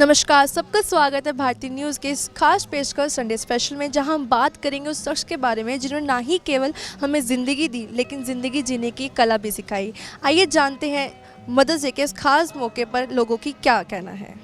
नमस्कार, सबका स्वागत है भारतीय न्यूज़ के इस खास पेशकश संडे स्पेशल में, जहां हम बात करेंगे उस शख्स के बारे में जिन्होंने ना ही केवल हमें ज़िंदगी दी लेकिन ज़िंदगी जीने की कला भी सिखाई। आइए जानते हैं मदर्स डे के इस खास मौके पर लोगों की क्या कहना है।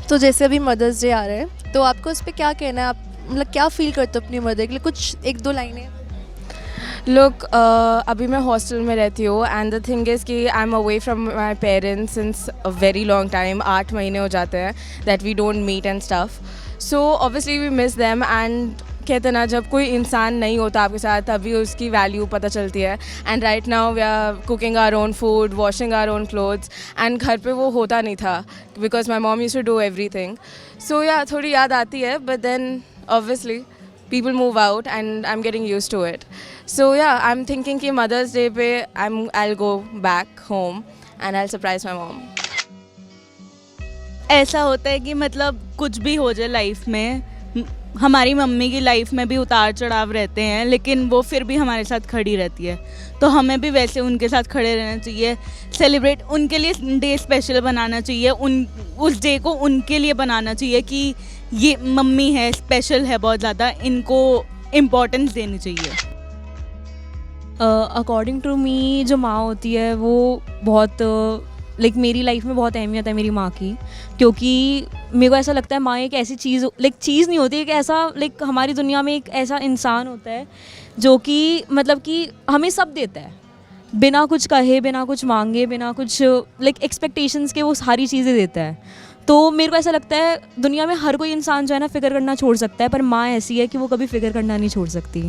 तो जैसे अभी मदर्स डे आ रहा है, तो आपको उस पर क्या कहना है? आप मतलब क्या फील करते हो अपनी मदर के लिए? कुछ एक दो लाइनें। लुक अभी मैं हॉस्टल में रहती हूँ एंड द थिंग इज़ कि I am away from my parents since a very long time. 8 महीने हो जाते हैं that we don't meet and stuff, so obviously we miss them. And कहते ना, जब कोई इंसान नहीं होता आपके साथ तभी उसकी वैल्यू पता चलती है। And right now we are cooking our own food, washing our own clothes, and घर पे वो होता नहीं था because my mom used to do everything. So yeah थोड़ी याद आती है, but then obviously people move out and I'm getting used to it. So yeah, I'm thinking कि Mother's Day पे I'll go back home and I'll surprise my mom. ऐसा होता है कि मतलब कुछ भी हो जाए लाइफ में, हमारी मम्मी की लाइफ में भी उतार चढ़ाव रहते हैं, लेकिन वो फिर भी हमारे साथ खड़ी रहती है। तो हमें भी वैसे उनके साथ खड़े रहना चाहिए, सेलिब्रेट उनके लिए डे स्पेशल बनाना चाहिए, उस डे को उनके लिए बनाना चाहिए कि ये मम्मी है, स्पेशल है बहुत ज़्यादा, इनको इम्पोर्टेंस देनी चाहिए। अकॉर्डिंग टू मी जो माँ होती है वो बहुत लाइक मेरी लाइफ में बहुत अहमियत है मेरी माँ की, क्योंकि मेरे को ऐसा लगता है माँ एक ऐसी चीज़ चीज़ नहीं होती, एक ऐसा हमारी दुनिया में एक ऐसा इंसान होता है जो कि मतलब कि हमें सब देता है, बिना कुछ कहे, बिना कुछ मांगे, बिना कुछ एक्सपेक्टेशंस के वो सारी चीज़ें देता है। तो मेरे को ऐसा लगता है दुनिया में हर कोई इंसान जो है ना फ़िक्र करना छोड़ सकता है, पर माँ ऐसी है कि वो कभी फ़िक्र करना नहीं छोड़ सकती।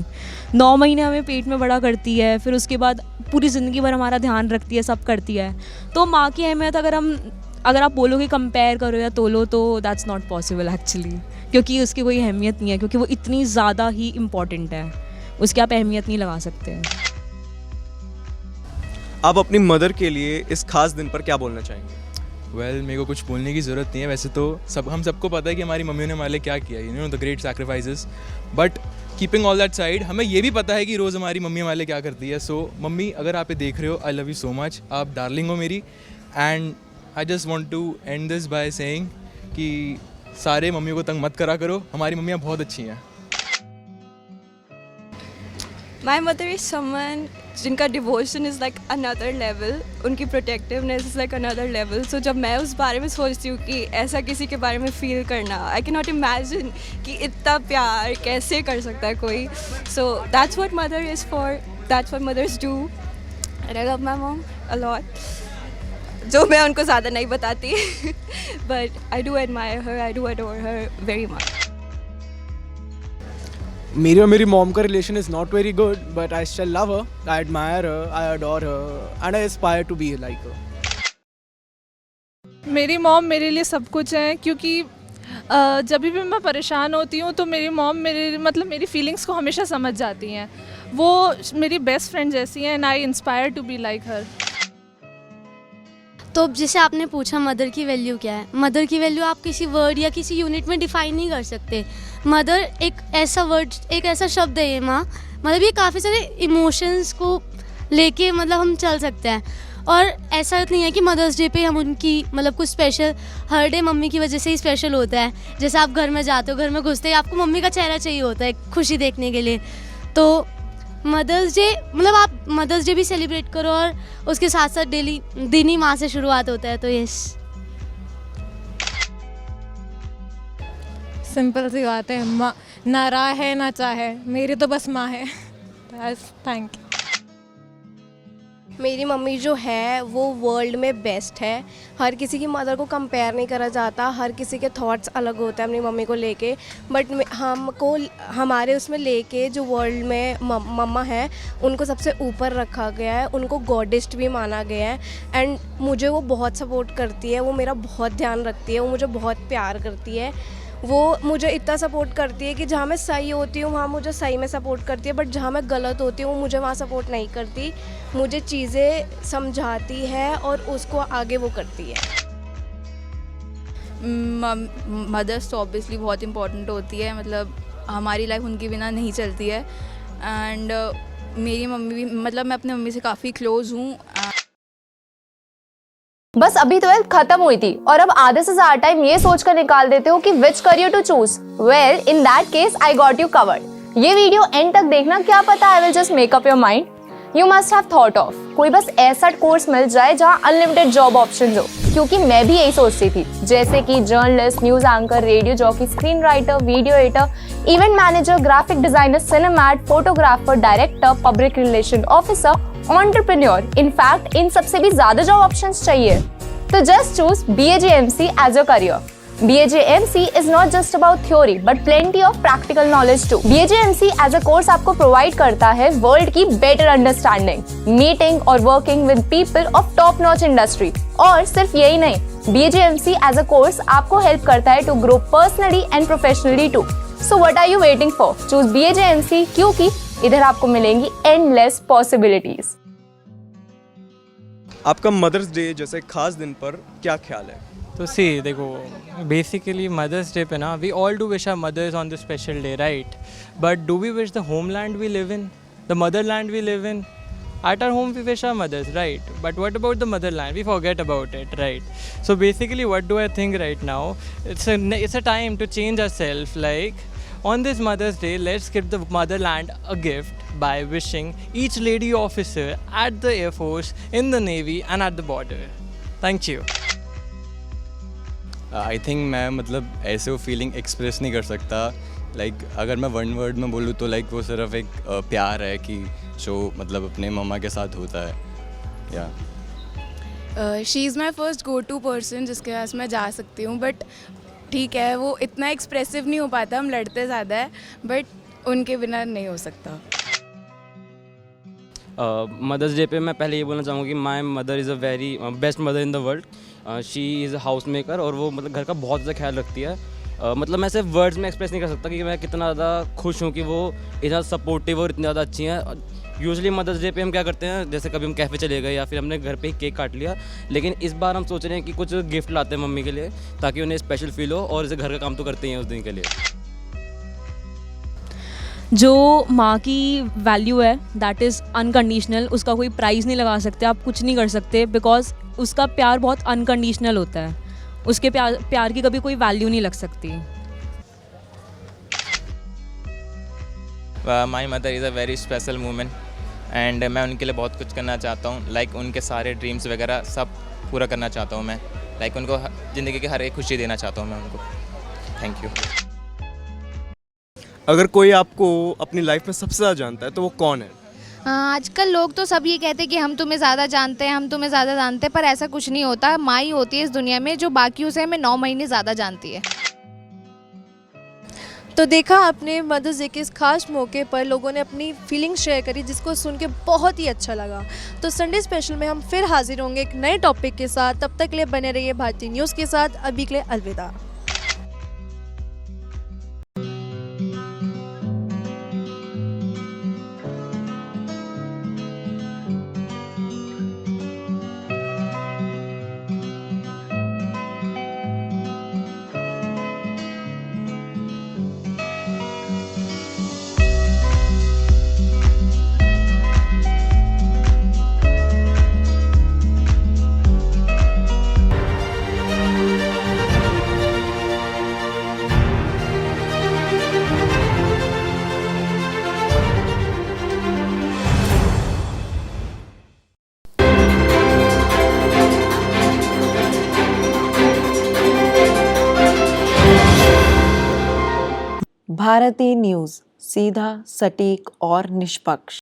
9 महीने हमें पेट में बड़ा करती है, फिर उसके बाद पूरी ज़िंदगी भर हमारा ध्यान रखती है, सब करती है। तो माँ की अहमियत अगर आप बोलोगे कंपेयर करो या तोलो, तो दैट्स नॉट पॉसिबल एक्चुअली, क्योंकि उसकी कोई अहमियत नहीं है, क्योंकि वो इतनी ज़्यादा ही इम्पॉर्टेंट है, उसकी आप अहमियत नहीं लगा सकते। आप अपनी मदर के लिए इस खास दिन पर क्या बोलना चाहेंगे? मेरे को कुछ बोलने की ज़रूरत नहीं है। वैसे तो हम सबको पता है कि हमारी मम्मियों ने हमारे लिए क्या किया, you know the great sacrifices. But keeping all that side, हमें ये भी पता है कि रोज़ हमारी मम्मी हमारे लिए क्या करती है। सो मम्मी, अगर आप ये देख रहे हो, I love you so much, आप डार्लिंग हो मेरी। And I just want to end this by saying कि सारे मम्मियों को तंग मत करा करो, हमारी मम्मियाँ बहुत अच्छी हैं। My mother is someone जिनका devotion is like another level, उनकी protectiveness is like another level. So जब मैं उस बारे में सोचती हूँ कि ऐसा किसी के बारे में फ़ील करना, आई कैन नॉट इमेजिन कि इतना प्यार कैसे कर सकता है कोई। So that's what mother is for, that's what mothers do, and I love my mom a lot, जो मैं उनको ज़्यादा नहीं बताती but I do admire her, I do adore her very much. मेरी और मेरी मॉम का relation is not very good, but I still love her, I admire her, I adore her and I aspire to be like her. मेरी mom मेरे लिए सब कुछ है, क्योंकि जब भी मैं परेशान होती हूँ तो मेरी मॉम मेरी फीलिंग्स को हमेशा समझ जाती हैं। वो मेरी बेस्ट फ्रेंड जैसी हैं and I inspire to be like her. तो जैसे आपने पूछा मदर की वैल्यू क्या है, मदर की वैल्यू आप किसी वर्ड या किसी यूनिट में डिफाइन नहीं कर सकते। मदर एक ऐसा वर्ड, एक ऐसा शब्द है ये माँ, मतलब ये काफ़ी सारे इमोशंस को लेके मतलब हम चल सकते हैं। और ऐसा नहीं है कि मदर्स डे पे हम उनकी मतलब कुछ स्पेशल, हर डे मम्मी की वजह से ही स्पेशल होता है। जैसे आप घर में जाते हो, घर में घुसते ही आपको मम्मी का चेहरा चाहिए होता है खुशी देखने के लिए। तो मदर्स डे मतलब आप मदर्स डे भी सेलिब्रेट करो, और उसके साथ साथ डेली दिन ही माँ से शुरुआत होता है। तो यस, सिंपल सी बात है, माँ ना राह है ना चाहे, मेरी तो बस माँ है। बस, थैंक यू। मेरी मम्मी जो है वो वर्ल्ड में बेस्ट है। हर किसी की मदर को कंपेयर नहीं करा जाता, हर किसी के थॉट्स अलग होते हैं अपनी मम्मी को लेके, बट हमको हमारे उसमें लेके जो वर्ल्ड में मम्मा है उनको सबसे ऊपर रखा गया है, उनको गॉडेस्ट भी माना गया है। एंड मुझे वो बहुत सपोर्ट करती है, वो मेरा बहुत ध्यान रखती है, वो मुझे बहुत प्यार करती है। वो मुझे इतना सपोर्ट करती है कि जहाँ मैं सही होती हूँ वहाँ मुझे सही में सपोर्ट करती है, बट जहाँ मैं गलत होती हूँ मुझे वहाँ सपोर्ट नहीं करती। मुझे चीज़ें समझाती है और उसको आगे वो करती है। मदर्स तो ऑब्वियसली बहुत इम्पोर्टेंट होती है, मतलब हमारी लाइफ उनके बिना नहीं चलती है। एंड मेरी मम्मी भी, मतलब मैं अपनी मम्मी से काफ़ी क्लोज़ हूँ। बस अभी 12th खत्म हुई थी और अब आधे से ज्यादा टाइम ये सोचकर निकाल देते हो कि which career to choose. Well in that case I got you covered. ये वीडियो एंड तक देखना, क्या पता I will just make up your mind. You must have thought of कोई बस ऐसा कोर्स मिल जाए जहाँ अनलिमिटेड जॉब ऑप्शन हो, क्योंकि मैं भी यही सोचती थी, जैसे कि journalist, news anchor, radio jockey, screen writer, video editor, event manager, graphic designer, सिनेमैट, photographer, director, public relations officer, entrepreneur. In fact इन सबसे भी ज्यादा जॉब ऑप्शंस चाहिए। तो just choose BAJMC as your career. BAJMC is not just about theory but plenty of practical knowledge too. BAJMC as a course आपको provide करता है world की better understanding, meeting और working with people of top notch industry। और सिर्फ यही नहीं, BAJMC as a course आपको help करता है to grow personally and professionally too. So what are you waiting for? Choose BAJMC क्योंकि इधर आपको मिलेंगी endless possibilities। आपका मदर्स डे जैसे खास दिन पर क्या ख्याल है? तो सी देखो, बेसिकली मदर्स डे पे ना we all do wish our mothers on the special day, right? But do we wish the homeland we live in, the motherland we live in? At our home we wish our mothers, right? But what about the motherland? We forget about it, right? So basically what do I think right now? It's a time to change ourselves. Like on this Mother's Day, let's give the motherland a gift by wishing each lady officer at the Air Force, in the Navy and at the border. Thank you. I think मैं मतलब ऐसे वो feeling express नहीं कर सकता। Like अगर मैं one word में बोलूँ तो लाइक वो सिर्फ एक प्यार है कि जो मतलब अपने मम्मा के साथ होता है। या she is my first go to person जिसके पास मैं जा सकती हूँ, बट ठीक है वो इतना एक्सप्रेसिव नहीं हो पाता, हम लड़ते ज़्यादा है, बट उनके बिना नहीं हो सकता। मदर्स डे पे मैं पहले ये बोलना चाहूँगा कि my mother is a very best mother in the world. She is a house maker और वो मतलब घर का बहुत ज़्यादा ख्याल रखती है। मतलब मैं सिर्फ वर्ड्स में एक्सप्रेस नहीं कर सकता कि मैं कितना ज़्यादा खुश हूँ कि वो इतना सपोर्टिव और इतनी ज़्यादा अच्छी हैं। यूजुअली मदर्स डे पे हम क्या करते हैं, जैसे कभी हम कैफ़े चले गए या फिर हमने घर पे ही केक काट लिया, लेकिन इस बार हम सोच रहे हैं कि कुछ गिफ्ट लाते हैं मम्मी के लिए ताकि उन्हें स्पेशल फील हो, और इसे घर का काम तो करते ही हैं उस दिन के लिए। जो माँ की वैल्यू है दैट इज़ अनकंडीशनल, उसका कोई प्राइस नहीं लगा सकते, आप कुछ नहीं कर सकते, बिकॉज उसका प्यार बहुत अनकंडीशनल होता है। उसके प्यार की कभी कोई वैल्यू नहीं लग सकती। My mother is a very special women and मैं उनके लिए बहुत कुछ करना चाहता हूँ। लाइक उनके सारे ड्रीम्स वगैरह सब पूरा करना चाहता हूँ मैं। लाइक उनको ज़िंदगी की हर एक खुशी देना चाहता हूँ मैं उनको। Thank you. अगर कोई आपको अपनी लाइफ में सबसे ज़्यादा जानता है तो वो कौन है? आजकल लोग तो सब ये कहते हैं कि हम तुम्हें ज़्यादा जानते हैं, हम तुम्हें ज़्यादा जानते हैं, पर ऐसा कुछ नहीं होता। माँ ही होती है इस दुनिया में जो बाकियों से हमें 9 महीने ज़्यादा जानती है। तो देखा आपने, मदर्स डे के इस खास मौके पर लोगों ने अपनी फीलिंग शेयर करी, जिसको सुन के बहुत ही अच्छा लगा। तो संडे स्पेशल में हम फिर हाजिर होंगे एक नए टॉपिक के साथ। तब तक के लिए बने रहिए भारतीय न्यूज़ के साथ। अभी के लिए अलविदा। भारतीय न्यूज़, सीधा, सटीक और निष्पक्ष।